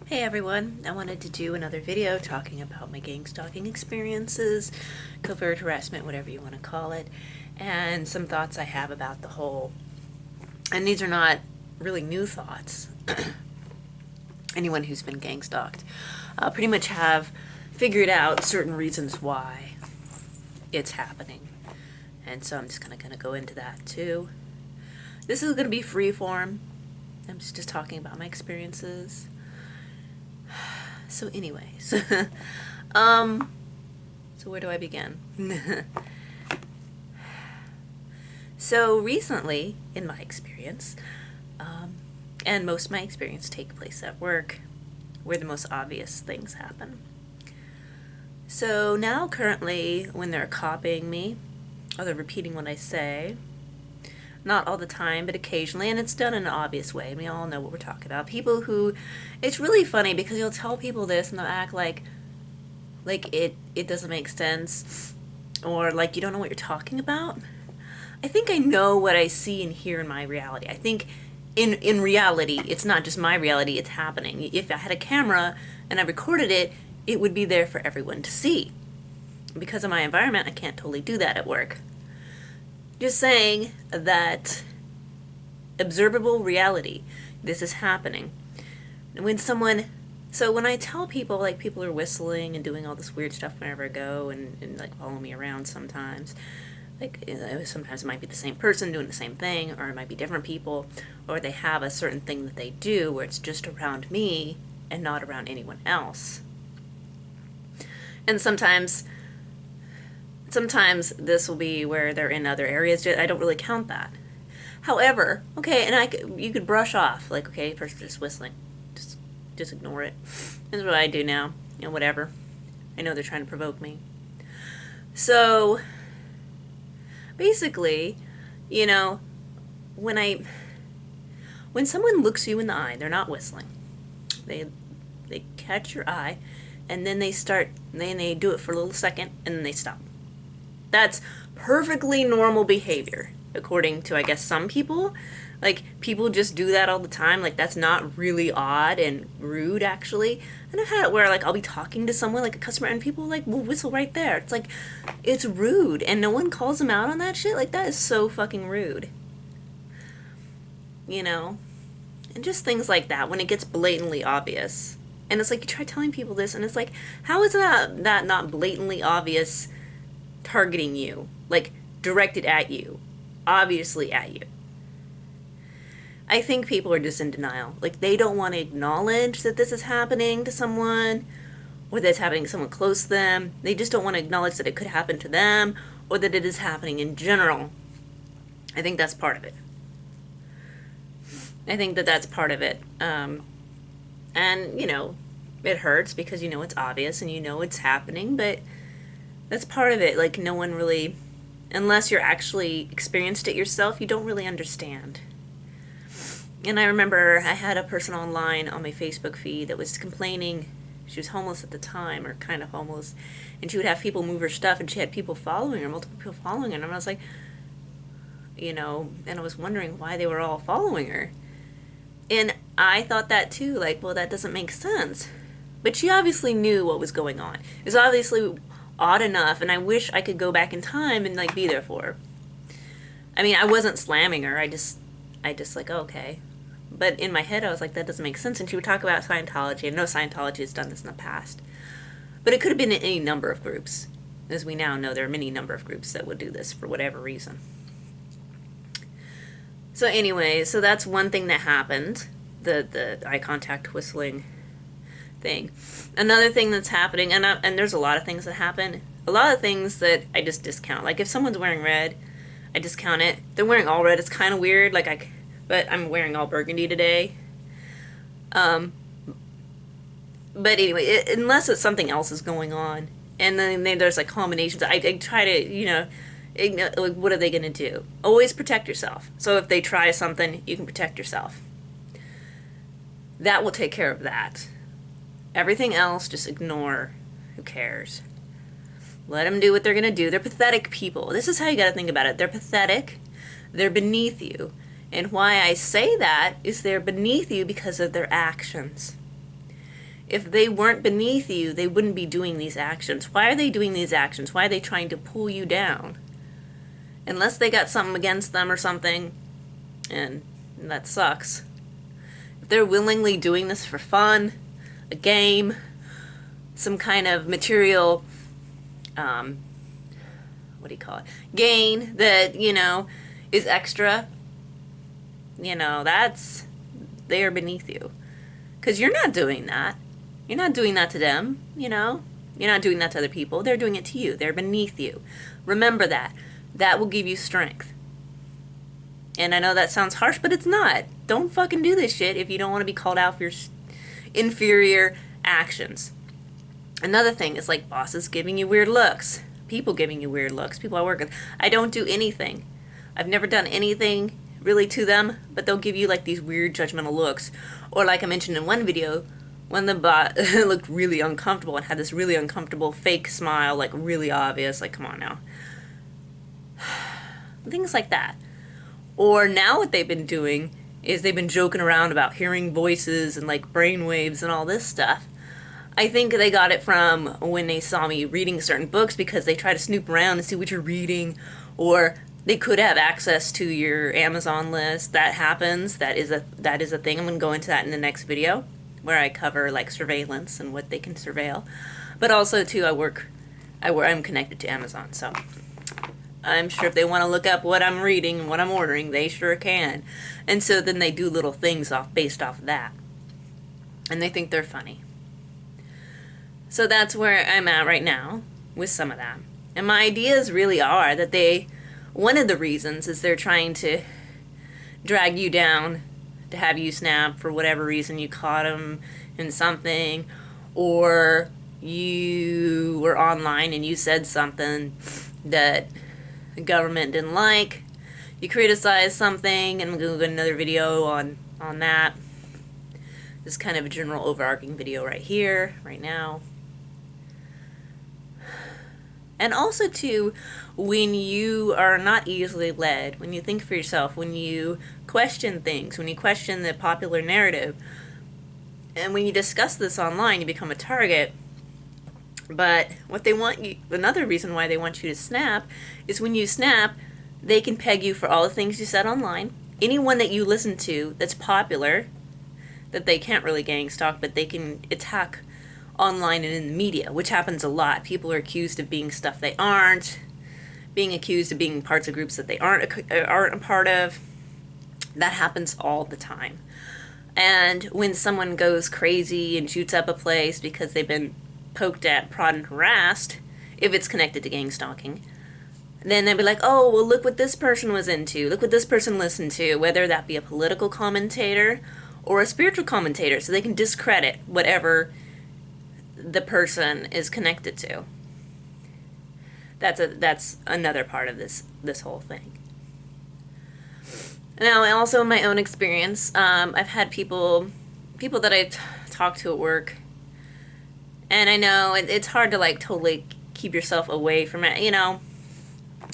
Hey everyone, I wanted to do another video talking about my gang stalking experiences, covert harassment, whatever you want to call it, and some thoughts I have about the whole, and these are not really new thoughts. Anyone who's been gang stalked pretty much have figured out certain reasons why it's happening. And so I'm just kind of going to go into that too. This is going to be free form. I'm just talking about my experiences. So anyways, so where do I begin? So recently, in my experience, and most of my experience take place at work, where the most obvious things happen. So now currently, when they're copying me, or they're repeating what I say, not all the time, but occasionally, and it's done in an obvious way, and we all know what we're talking about. People who, it's really funny because you'll tell people this and they'll act like it doesn't make sense, or like you don't know what you're talking about. I think I know what I see and hear in my reality. I think in reality, it's not just my reality, it's happening. If I had a camera and I recorded it, it would be there for everyone to see. Because of my environment, I can't totally do that at work. Just saying that observable reality, this is happening. When I tell people, like, people are whistling and doing all this weird stuff whenever I go and like follow me around sometimes, like, sometimes it might be the same person doing the same thing, or it might be different people, or they have a certain thing that they do where it's just around me and not around anyone else. And sometimes this will be where they're in other areas. I don't really count that. However, okay, and you could brush off, like, okay, person's just whistling. Just ignore it. That's what I do now. You know, whatever. I know they're trying to provoke me. So, basically, you know, when someone looks you in the eye, they're not whistling. They catch your eye, and then they do it for a little second, and then they stop. That's perfectly normal behavior, according to, I guess, some people. Like, people just do that all the time. Like, that's not really odd and rude, actually. And I've had it where, like, I'll be talking to someone, like a customer, and people, like, will whistle right there. It's like, it's rude, and no one calls them out on that shit. Like, that is so fucking rude. You know? And just things like that, when it gets blatantly obvious. And it's like, you try telling people this, and it's like, how is that not blatantly obvious targeting you? Like, directed at you. Obviously at you. I think people are just in denial. Like, they don't want to acknowledge that this is happening to someone, or that it's happening to someone close to them. They just don't want to acknowledge that it could happen to them, or that it is happening in general. I think that's part of it. I think that that's part of it. And, you know, it hurts because you know it's obvious and you know it's happening, but that's part of it. Like, no one really, unless you're actually experienced it yourself, you don't really understand. And I remember I had a person online on my Facebook feed that was complaining. She was homeless at the time, or kind of homeless, and she would have people move her stuff, and she had people following her, multiple people following her, and I was like, you know, and I was wondering why they were all following her. And I thought that too, like, well, that doesn't make sense. But she obviously knew what was going on. It was obviously odd enough, and I wish I could go back in time and, like, be there for her. I mean, I wasn't slamming her, I just like, oh, okay. But in my head, I was like, that doesn't make sense. And she would talk about Scientology. I know Scientology has done this in the past. But it could have been in any number of groups. As we now know, there are many number of groups that would do this for whatever reason. So anyway, so that's one thing that happened. The eye contact whistling thing. Another thing that's happening, and there's a lot of things that happen. A lot of things that I just discount. Like, if someone's wearing red, I discount it. If they're wearing all red, it's kind of weird. But I'm wearing all burgundy today. But anyway, unless it's something else is going on, and then there's like combinations, I try to, you know, like, what are they going to do? Always protect yourself. So if they try something, you can protect yourself. That will take care of that. Everything else, just ignore. Who cares? Let them do what they're going to do. They're pathetic people. This is how you got to think about it. They're pathetic. They're beneath you. And why I say that is they're beneath you because of their actions. If they weren't beneath you, they wouldn't be doing these actions. Why are they doing these actions? Why are they trying to pull you down? Unless they got something against them or something, and that sucks. If they're willingly doing this for fun, a game, some kind of material, what do you call it? Gain that, is extra, they are beneath you. Because you're not doing that. You're not doing that to them, You're not doing that to other people. They're doing it to you. They're beneath you. Remember that. That will give you strength. And I know that sounds harsh, but it's not. Don't fucking do this shit if you don't want to be called out for your inferior actions. Another thing is like bosses giving you weird looks. People giving you weird looks. People I work with. I don't do anything. I've never done anything really to them, but they'll give you like these weird judgmental looks. Or like I mentioned in one video, when the bot looked really uncomfortable and had this really uncomfortable fake smile, like really obvious, like come on now. Things like that. Or now what they've been doing is they've been joking around about hearing voices and like brainwaves and all this stuff. I think they got it from when they saw me reading certain books because they try to snoop around and see what you're reading, or they could have access to your Amazon list. That happens. That is a thing. I'm going to go into that in the next video where I cover like surveillance and what they can surveil. But also too, I'm connected to Amazon, so I'm sure if they want to look up what I'm reading and what I'm ordering, they sure can. And so then they do little things based off of that. And they think they're funny. So that's where I'm at right now with some of that. And my ideas really are that one of the reasons is they're trying to drag you down to have you snap for whatever reason you caught them in something, or you were online and you said something that the government didn't like. You criticized something, and I'm going to do another video on that. This is kind of a general overarching video right here, right now. And also, too, when you are not easily led, when you think for yourself, when you question things, when you question the popular narrative, and when you discuss this online, you become a target. But what they want you, another reason why they want you to snap, is when you snap, they can peg you for all the things you said online. Anyone that you listen to that's popular, that they can't really gang stalk, but they can attack online and in the media, which happens a lot. People are accused of being stuff they aren't, being accused of being parts of groups that they aren't a part of. That happens all the time. And when someone goes crazy and shoots up a place because they've been poked at, prodded, and harassed, if it's connected to gang stalking, then they'll be like, oh, well, look what this person was into, look what this person listened to, whether that be a political commentator or a spiritual commentator, so they can discredit whatever the person is connected to. That's another part of this whole thing. Now, also in my own experience, I've had people that I talk to at work, and I know it's hard to like totally keep yourself away from it.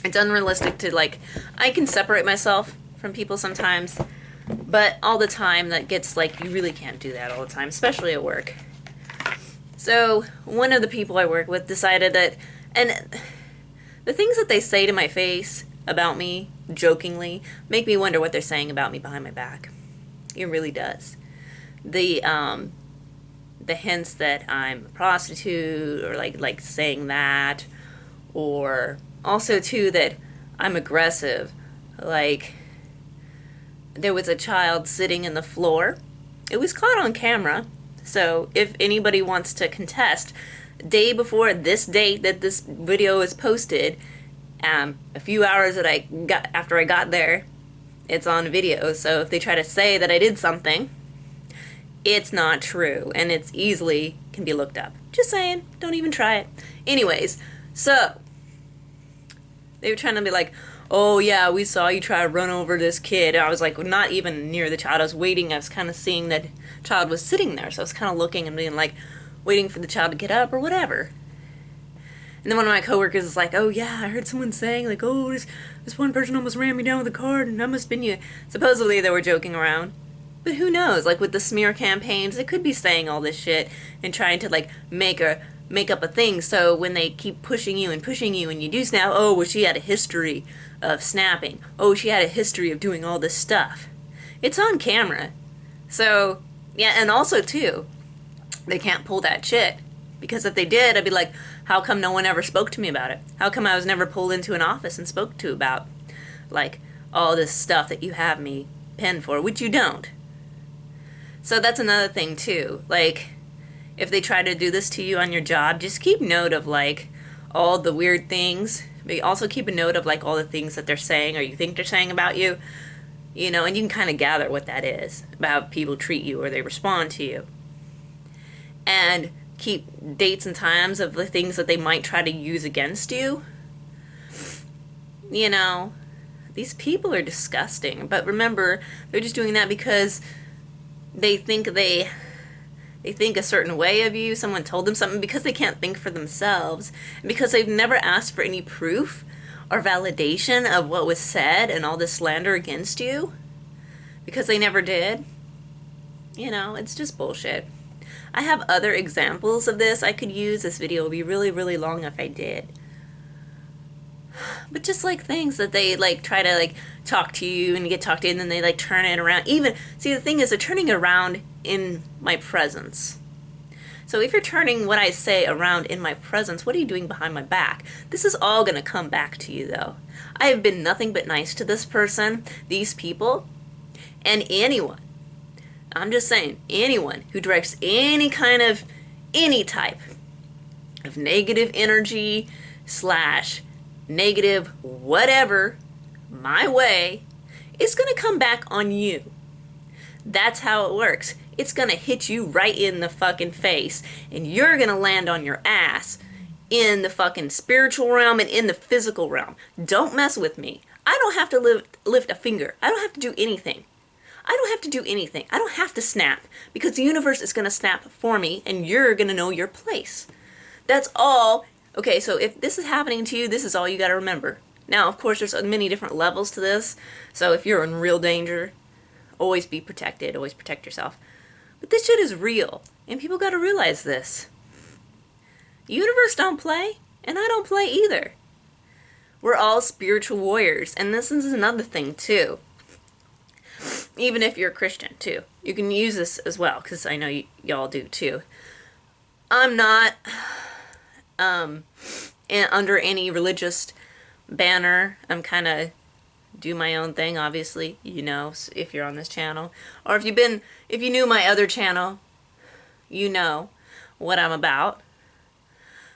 It's unrealistic to like. I can separate myself from people sometimes, but all the time that gets like, you really can't do that all the time, especially at work. So one of the people I work with decided that, and the things that they say to my face about me, jokingly, make me wonder what they're saying about me behind my back. It really does. The hints that I'm a prostitute, or like saying that, or also too that I'm aggressive. Like, there was a child sitting in the floor. It was caught on camera. So if anybody wants to contest, day before this date that this video is posted, a few hours after I got there, it's on video. So if they try to say that I did something, it's not true, and it's easily can be looked up. Just saying, don't even try it. Anyways, so they were trying to be like, oh yeah, we saw you try to run over this kid. I was like, not even near the child. I was waiting. I was kind of seeing that child was sitting there, so I was kind of looking and being like, waiting for the child to get up or whatever. And then one of my coworkers is like, oh yeah, I heard someone saying like, oh, this one person almost ran me down with a car, and that must have been you. Supposedly they were joking around. But who knows? Like with the smear campaigns, they could be saying all this shit and trying to like make up a thing. So when they keep pushing you and you do snap, oh well, she had a history of snapping. Oh, she had a history of doing all this stuff. It's on camera. So yeah, and also too, they can't pull that shit. Because if they did, I'd be like, how come no one ever spoke to me about it? How come I was never pulled into an office and spoke to about, like, all this stuff that you have me penned for, which you don't. So that's another thing, too. Like, if they try to do this to you on your job, just keep note of, like, all the weird things. But also keep a note of, like, all the things that they're saying or you think they're saying about you. You know, and you can kind of gather what that is, about how people treat you or they respond to you. And keep dates and times of the things that they might try to use against you. You know, these people are disgusting. But remember, they're just doing that because they think they think a certain way of you. Someone told them something, because they can't think for themselves. And because they've never asked for any proof or validation of what was said and all this slander against you. Because they never did. You know, it's just bullshit. I have other examples of this I could use. This video would be really, really long if I did. But just like things that they like try to like talk to you and you get talked to, and then they like turn it around. Even, see, the thing is, they're turning it around in my presence. So if you're turning what I say around in my presence, what are you doing behind my back? This is all going to come back to you, though. I have been nothing but nice to this person, these people, and anyone. I'm just saying, anyone who directs any type of negative energy / negative whatever my way, it's going to come back on you. That's how it works. It's going to hit you right in the fucking face, and you're going to land on your ass in the fucking spiritual realm and in the physical realm. Don't mess with me. I don't have to lift a finger. I don't have to do anything. I don't have to do anything. I don't have to snap, because the universe is going to snap for me and you're going to know your place. That's all. Okay, so if this is happening to you, this is all you got to remember. Now, of course, there's many different levels to this. So if you're in real danger, always be protected. Always protect yourself. But this shit is real, and people got to realize this. The universe don't play, and I don't play either. We're all spiritual warriors, and this is another thing, too. Even if you're a Christian, too. You can use this as well, because I know y'all do, too. I'm not under any religious banner. I'm kind of do my own thing, obviously, you know, if you're on this channel. Or if you knew my other channel, you know what I'm about.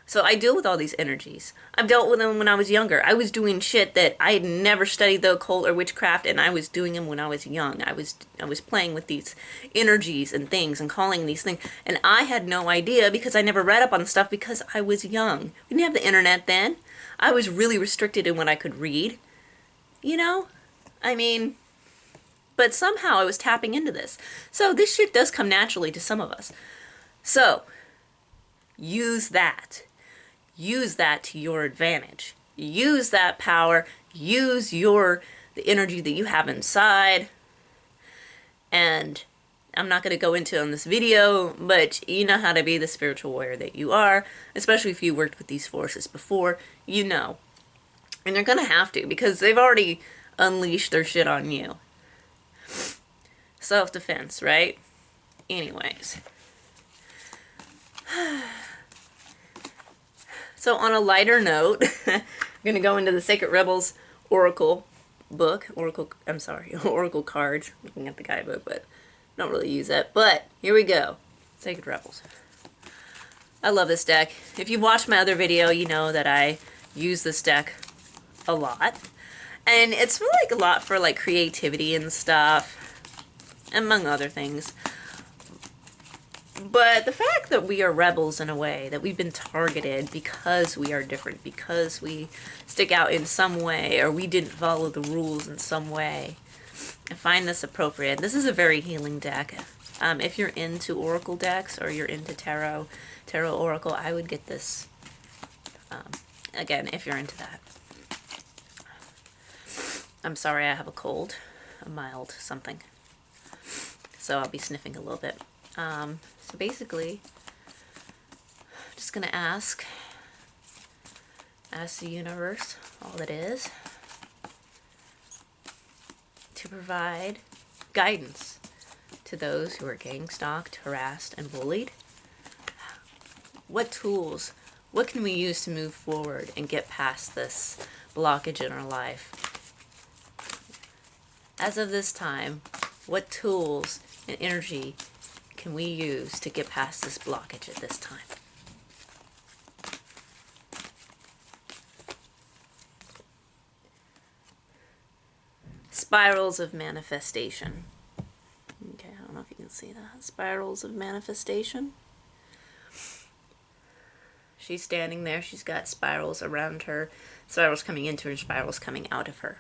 So I deal with all these energies. I've dealt with them when I was younger. I was doing shit that I had never studied the occult or witchcraft, and I was doing them when I was young. I was playing with these energies and things and calling these things, and I had no idea because I never read up on stuff because I was young. We didn't have the internet then. I was really restricted in what I could read. You know? I mean, but somehow I was tapping into this. So this shit does come naturally to some of us. So, use that. Use that to your advantage. Use that power. Use the energy that you have inside. And I'm not going to go into it on this video, but you know how to be the spiritual warrior that you are, especially if you worked with these forces before, you know. And they're going to have to, because they've already unleashed their shit on you. Self-defense, right? Anyways. So on a lighter note, I'm going to go into the Sacred Rebels Oracle book. Oracle cards. Looking at the guidebook, but don't really use that. But here we go. Sacred Rebels. I love this deck. If you've watched my other video, you know that I use this deck a lot. And it's really like a lot for like creativity and stuff, among other things. But the fact that we are rebels in a way, that we've been targeted because we are different, because we stick out in some way, or we didn't follow the rules in some way, I find this appropriate. This is a very healing deck. If you're into oracle decks, or you're into tarot oracle, I would get this, again, if you're into that. I'm sorry, I have a cold, a mild something. so I'll be sniffing a little bit. So basically, I'm just going to ask the universe, all it is, to provide guidance to those who are gang stalked, harassed, and bullied. What tools, what can we use to move forward and get past this blockage in our life? As of this time, what tools and energy can we use to get past this blockage at this time? Spirals of manifestation. Okay, I don't know if you can see that. Spirals of manifestation. She's standing there. She's got spirals around her. Spirals coming into her and spirals coming out of her.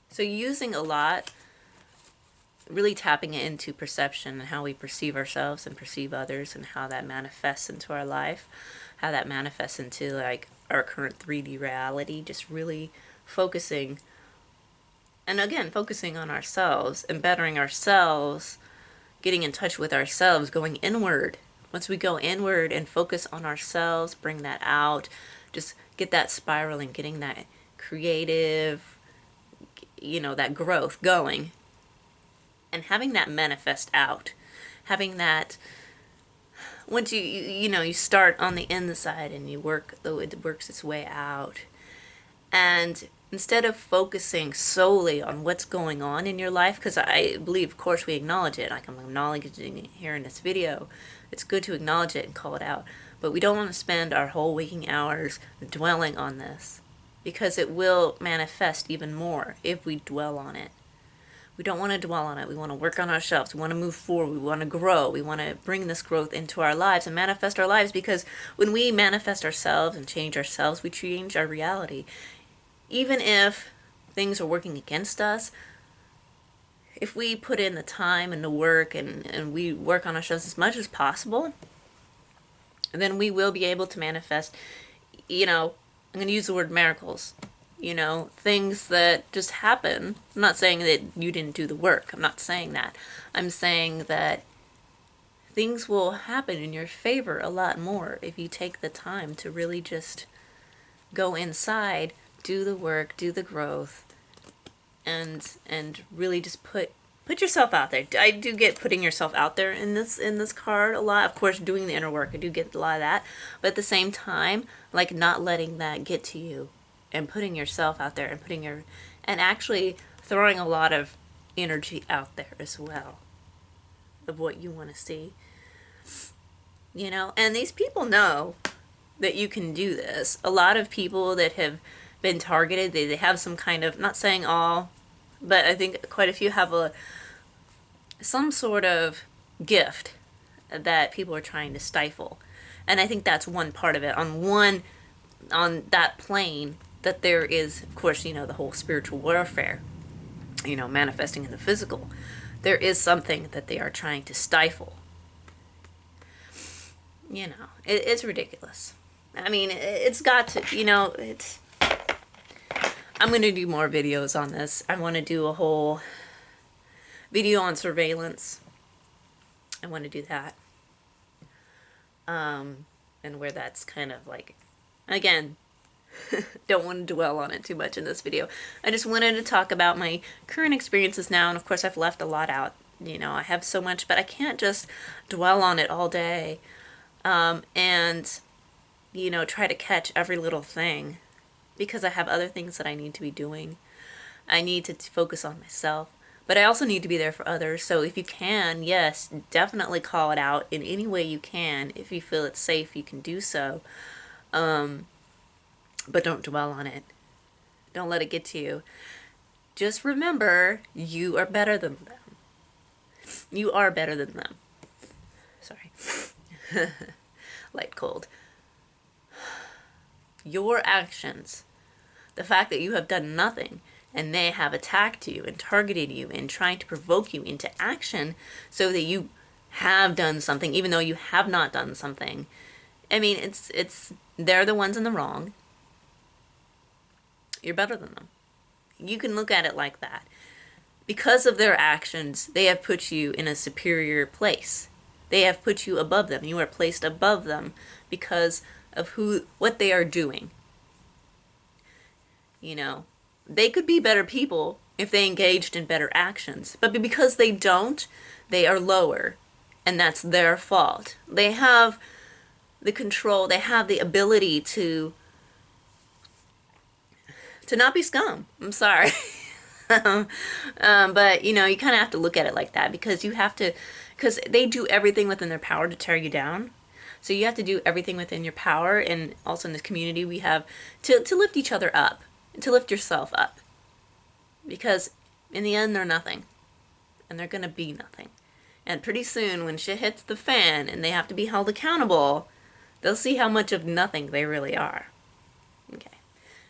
So using a lot, really tapping into perception and how we perceive ourselves and perceive others and how that manifests into our life, how that manifests into like our current 3D reality, just really focusing, and again, focusing on ourselves and bettering ourselves, getting in touch with ourselves, going inward. Once we go inward and focus on ourselves, bring that out, just get that spiraling, getting that creative, that growth going, and having that manifest out, having that, once you start on the inside and you work, though it works its way out, and instead of focusing solely on what's going on in your life, because I believe, of course, we acknowledge it, like I'm acknowledging it here in this video, it's good to acknowledge it and call it out, but we don't want to spend our whole waking hours dwelling on this, because it will manifest even more if we dwell on it. We don't want to dwell on it. We want to work on ourselves. We want to move forward. We want to grow. We want to bring this growth into our lives and manifest our lives, because when we manifest ourselves and change ourselves, we change our reality. Even if things are working against us, if we put in the time and the work and we work on ourselves as much as possible, then we will be able to manifest, I'm going to use the word miracles, things that just happen. I'm not saying that you didn't do the work. I'm not saying that. I'm saying that things will happen in your favor a lot more if you take the time to really just go inside, do the work, do the growth, and really just put yourself out there. I do get putting yourself out there in this card a lot. Of course, doing the inner work, I do get a lot of that. But at the same time, like not letting that get to you and putting yourself out there and actually throwing a lot of energy out there as well of what you want to see. And these people know that you can do this. A lot of people that have been targeted, they have some kind of, not saying all, but I think quite a few have some sort of gift that people are trying to stifle. And I think that's one part of it. On that plane, that there is, of course, the whole spiritual warfare, manifesting in the physical. There is something that they are trying to stifle. It's ridiculous. I mean, it's got to, I'm going to do more videos on this. I want to do a whole video on surveillance. I want to do that. And where that's kind of like, again, don't want to dwell on it too much in this video. I just wanted to talk about my current experiences now, and of course I've left a lot out. I have so much, but I can't just dwell on it all day. And try to catch every little thing, because I have other things that I need to be doing. I need to focus on myself, but I also need to be there for others. So if you can, yes, definitely call it out in any way you can. If you feel it's safe, you can do so. But don't dwell on it. Don't let it get to you. Just remember, you are better than them. You are better than them. Sorry. Light cold. Your actions, the fact that you have done nothing and they have attacked you and targeted you and trying to provoke you into action so that you have done something even though you have not done something. I mean, they're the ones in the wrong. You're better than them. You can look at it like that. Because of their actions, they have put you in a superior place. They have put you above them. You are placed above them because of what they are doing. You know, they could be better people if they engaged in better actions, but because they don't, they are lower, and that's their fault. They have the control, they have the ability to not be scum. I'm sorry. But you know, you kind of have to look at it like that, because because they do everything within their power to tear you down. So you have to do everything within your power, and also in this community we have to lift each other up, to lift yourself up. Because in the end, they're nothing. And they're gonna be nothing. And pretty soon, when shit hits the fan and they have to be held accountable, they'll see how much of nothing they really are. Okay.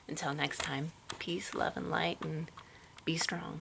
Until next time, peace, love, and light, and be strong.